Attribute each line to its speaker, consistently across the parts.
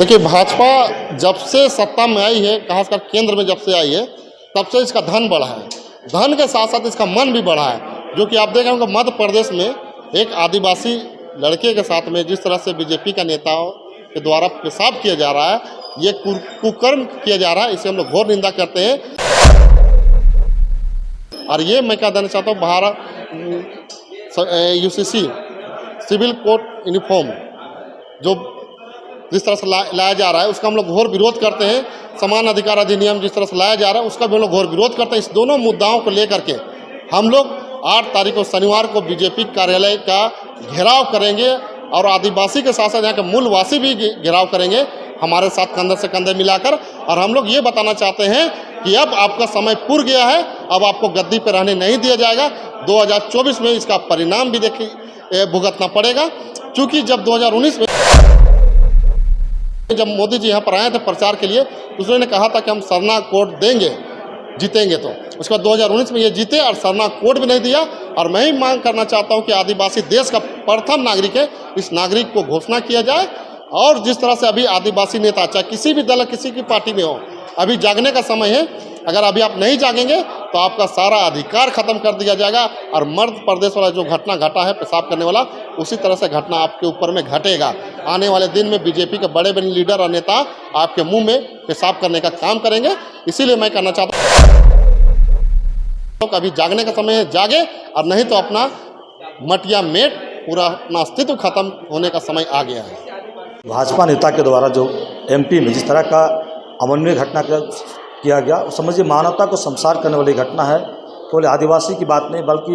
Speaker 1: देखिए, भाजपा जब से सत्ता में आई है, खासकर केंद्र में जब से आई है, तब से इसका धन बढ़ा है। धन के साथ साथ इसका मन भी बढ़ा है, जो कि आप देख रहे होंगे मध्य प्रदेश में एक आदिवासी लड़के के साथ में जिस तरह से बीजेपी का नेताओं के द्वारा पेशाब किया जा रहा है, ये कुकर्म किया जा रहा है, इसे हम लोग घोर निंदा करते हैं। और ये मैं क्या देना चाहता हूँ, Bharat UCC civil code uniform जो जिस तरह से लाया जा रहा है, उसका हम लोग घोर विरोध करते हैं। समान अधिकार अधिनियम जिस तरह से लाया जा रहा है, उसका भी हम लोग घोर विरोध करते हैं। इस दोनों मुद्दाओं को लेकर के हम लोग 8 तारीख को शनिवार को बीजेपी कार्यालय का घेराव करेंगे और आदिवासी के साथ साथ यहाँ के मूलवासी भी घेराव करेंगे हमारे साथ कंधे से कंधे मिलाकर। और हम लोग ये बताना चाहते हैं कि अब आपका समय पूर गया है, अब आपको गद्दी पर रहने नहीं दिया जाएगा। 2024 में इसका परिणाम भी भुगतना पड़ेगा, क्योंकि जब 2019 में जब मोदी जी यहाँ पर आए थे प्रचार के लिए, तो उन्होंने कहा था कि हम सरना कोड देंगे, जीतेंगे। तो उसके बाद 2019 में ये जीते और सरना कोड भी नहीं दिया। और मैं ही मांग करना चाहता हूँ कि आदिवासी देश का प्रथम नागरिक है, इस नागरिक को घोषणा किया जाए। और जिस तरह से अभी आदिवासी नेता चाहे किसी भी दल किसी की पार्टी में हो, अभी जागने का समय है। अगर अभी आप नहीं जागेंगे तो आपका सारा अधिकार खत्म कर दिया जाएगा। और मध्य प्रदेश वाला जो घटना घटा है पेशाब करने वाला, उसी तरह से घटना आपके ऊपर में घटेगा। आने वाले दिन में बीजेपी के बड़े बड़े लीडर और नेता आपके मुंह में पेशाब करने का काम करेंगे। इसीलिए मैं कहना चाहता हूँ अभी जागने का समय है, जागे, और नहीं तो अपना मटिया मेट पूरा अपना अस्तित्व खत्म होने का समय आ गया है।
Speaker 2: भाजपा नेता के द्वारा जो एमपी में जिस तरह का अमानवीय घटना किया गया, समझिए मानवता को शमशान करने वाली घटना है। केवल आदिवासी की बात नहीं, बल्कि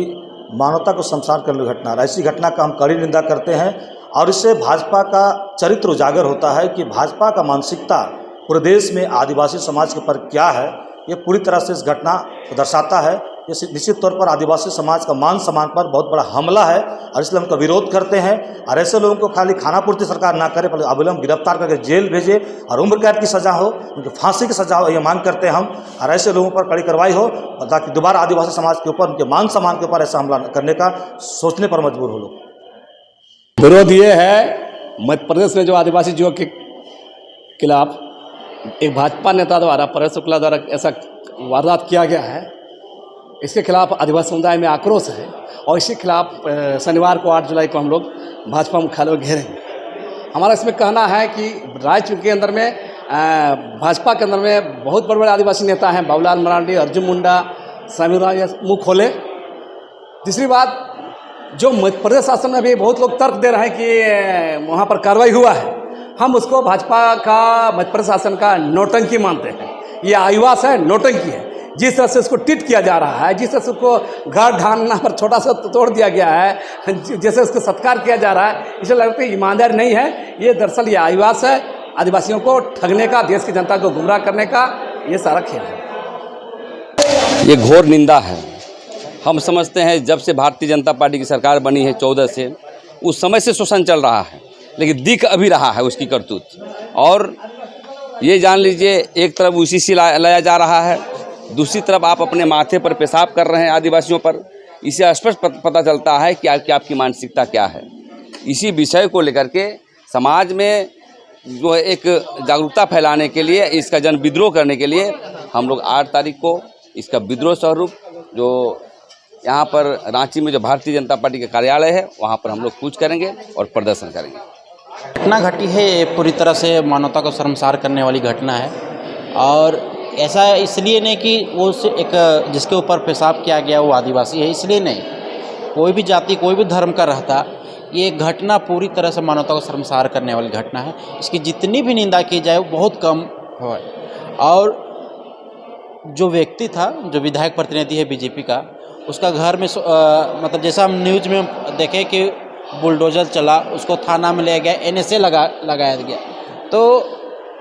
Speaker 2: मानवता को शमशान करने वाली घटना है। ऐसी घटना का हम कड़ी निंदा करते हैं और इससे भाजपा का चरित्र उजागर होता है कि भाजपा का मानसिकता पूरे देश में आदिवासी समाज के ऊपर क्या है, ये पूरी तरह से इस घटना को दर्शाता है। ये निश्चित तौर पर आदिवासी समाज का मान सम्मान पर बहुत बड़ा हमला है और इसलिए हम उनका विरोध करते हैं। और ऐसे लोगों को खाली खानापूर्ति सरकार ना करे, बल्कि अविलंब गिरफ्तार करके जेल भेजे और उम्र कैद की सज़ा हो, उनकी फांसी की सज़ा हो, ये मांग करते हैं हम। और ऐसे लोगों पर कड़ी कार्रवाई हो ताकि दोबारा आदिवासी समाज के ऊपर, उनके मान सम्मान के ऊपर ऐसा हमला करने का सोचने पर मजबूर हो लोग।
Speaker 3: विरोध ये है, मध्य प्रदेश में जो आदिवासी युवक के खिलाफ एक भाजपा नेता द्वारा, परेश शुक्ला द्वारा ऐसा वारदात किया गया है, इसके खिलाफ आदिवासी समुदाय में आक्रोश है। और इसके खिलाफ शनिवार को 8 जुलाई को हम लोग भाजपा मुख्यालय घेरेंगे। हमारा इसमें कहना है कि राज्य के अंदर में भाजपा के अंदर में बहुत बड़े बड़े आदिवासी नेता हैं, बाबूलाल मरांडी, अर्जुन मुंडा, समीरा मुँह खोले। तीसरी बात, जो मध्य प्रदेश शासन में भी बहुत लोग तर्क दे रहे हैं कि वहाँ पर कार्रवाई हुआ है, हम उसको भाजपा का, मध्य प्रदेश शासन का नौटंकी मानते हैं। ये आदिवास है, नौटंकी है। जिस तरह से उसको ट्रीट किया जा रहा है, जिस तरह से उसको घर ढांगना पर छोटा सा तोड़ दिया गया है, जैसे उसको सत्कार किया जा रहा है, इसे लगता है ईमानदार नहीं है। ये दरअसल ये आदिवास है, आदिवासियों को ठगने का, देश की जनता को गुमराह करने का ये सारा खेल है।
Speaker 4: ये घोर निंदा है। हम समझते हैं जब से भारतीय जनता पार्टी की सरकार बनी है 14 से, उस समय से शोषण चल रहा है, लेकिन दिख अभी रहा है उसकी करतूत। और ये जान लीजिए, एक तरफ UCC लाया जा रहा है, दूसरी तरफ आप अपने माथे पर पेशाब कर रहे हैं आदिवासियों पर। इससे स्पष्ट पता चलता है कि आपकी मानसिकता क्या है। इसी विषय को लेकर के समाज में जो एक जागरूकता फैलाने के लिए, इसका जन विद्रोह करने के लिए हम लोग 8 तारीख को इसका विद्रोह स्वरूप जो यहाँ पर रांची में जो भारतीय जनता पार्टी का कार्यालय है, वहाँ पर हम लोग कूच करेंगे और प्रदर्शन करेंगे।
Speaker 5: घटना घटी है, ये पूरी तरह से मानवता को शर्मसार करने वाली घटना है। और ऐसा इसलिए नहीं कि वो एक जिसके ऊपर पेशाब किया गया वो आदिवासी है, इसलिए नहीं, कोई भी जाति, कोई भी धर्म का रहता, ये घटना पूरी तरह से मानवता को शर्मसार करने वाली घटना है। इसकी जितनी भी निंदा की जाए वो बहुत कम है। और जो व्यक्ति था, जो विधायक प्रतिनिधि है बीजेपी का, उसका घर में मतलब जैसा हम न्यूज़ में देखे कि बुलडोजर चला, उसको थाना में ले गया, NSA लगाया गया। तो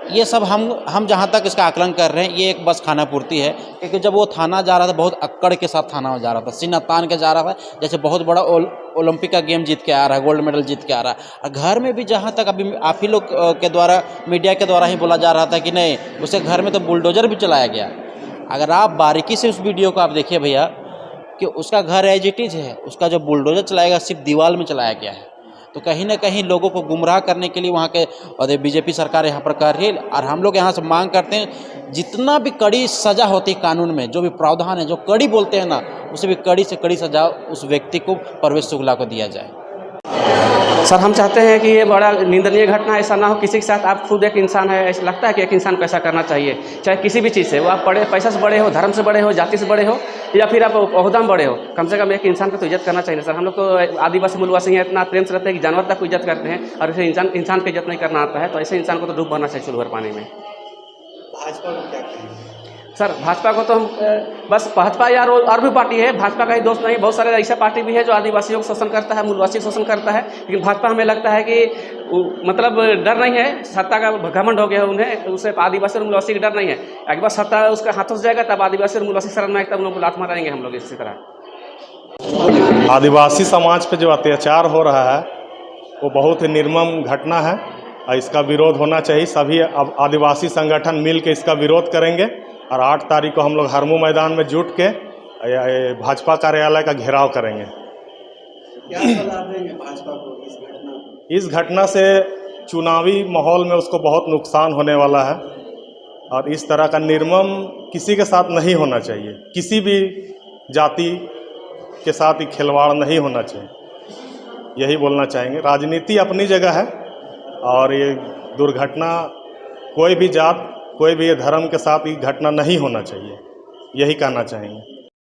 Speaker 5: ये सब हम जहाँ तक इसका आकलन कर रहे हैं, ये एक बस खाना पूर्ति है। क्योंकि जब वो थाना जा रहा था, बहुत अक्कड़ के साथ थाना में जा रहा था, सीना तान के जा रहा था, जैसे बहुत बड़ा ओलंपिक का गेम जीत के आ रहा है, गोल्ड मेडल जीत के आ रहा है। और घर में भी जहाँ तक अभी आप ही लोग के द्वारा, मीडिया के द्वारा ही बोला जा रहा था कि नहीं, उसके घर में तो बुलडोजर भी चलाया गया। अगर आप बारीकी से उस वीडियो को आप देखिए भैया, कि उसका घर एज इट इज़ है, उसका जो बुलडोजर चलाएगा सिर्फ दीवार में चलाया गया है। तो कहीं ना कहीं लोगों को गुमराह करने के लिए वहाँ के और बीजेपी सरकार यहाँ पर कर रही है। और हम लोग यहाँ से मांग करते हैं जितना भी कड़ी सज़ा होती है कानून में, जो भी प्रावधान है, जो कड़ी बोलते हैं ना, उससे भी कड़ी से कड़ी सज़ा उस व्यक्ति को, परवेश शुक्ला को दिया जाए।
Speaker 6: सर हम चाहते हैं कि ये बड़ा निंदनीय घटना ऐसा ना हो किसी के साथ। आप खुद एक इंसान है, ऐसा लगता है कि एक इंसान को ऐसा करना चाहिए, चाहे किसी भी चीज़ से, वो आप बड़े पैसा से बड़े हो, धर्म से बड़े हो, जाति से बड़े हो, या फिर आप ओहदा में बड़े हो, कम से कम एक इंसान को तो इज्जत करना चाहिए सर। हम लोग तो आदिवासी मूलवासी हैं, इतना प्रेम से रहते हैं कि जानवर तक को इज्जत करते हैं, और ऐसे इंसान की इज्जत नहीं करना आता है, तो ऐसे इंसान को तो डूब मरना चाहिए चूल्हे पानी में।
Speaker 7: भाजपा को क्या कहेंगे?
Speaker 6: सर भाजपा को तो हम बस भाजपा या और भी पार्टी है, भाजपा का ही दोस्त नहीं, बहुत सारे ऐसा पार्टी भी है जो आदिवासियों को शोषण करता है, मूलवासी शोषण करता है, लेकिन भाजपा हमें लगता है कि मतलब डर नहीं है, सत्ता का घमंड हो गया है उन्हें, उसे आदिवासी और मूलवासी का डर नहीं है। एक बार सत्ता उसका हाथों से जाएगा तब आदिवासी और मूलवासी शरण में तब उन लोग को लात मारेंगे हम लोग इसी तरह।
Speaker 8: आदिवासी समाज पे जो अत्याचार हो रहा है वो बहुत ही निर्मम घटना है और इसका विरोध होना चाहिए। सभी आदिवासी संगठन मिल के इसका विरोध करेंगे और 8 तारीख को हम लोग हरमू मैदान में जुट के भाजपा कार्यालय का घेराव करेंगे।
Speaker 7: क्या सलाह देंगे भाजपा को इस घटना को?
Speaker 8: इस घटना से चुनावी माहौल में उसको बहुत नुकसान होने वाला है और इस तरह का निर्मम किसी के साथ नहीं होना चाहिए, किसी भी जाति के साथ ही खिलवाड़ नहीं होना चाहिए, यही बोलना चाहेंगे। राजनीति अपनी जगह है और ये दुर्घटना कोई भी जात, कोई भी धर्म के साथ ये घटना नहीं होना चाहिए, यही कहना चाहेंगे।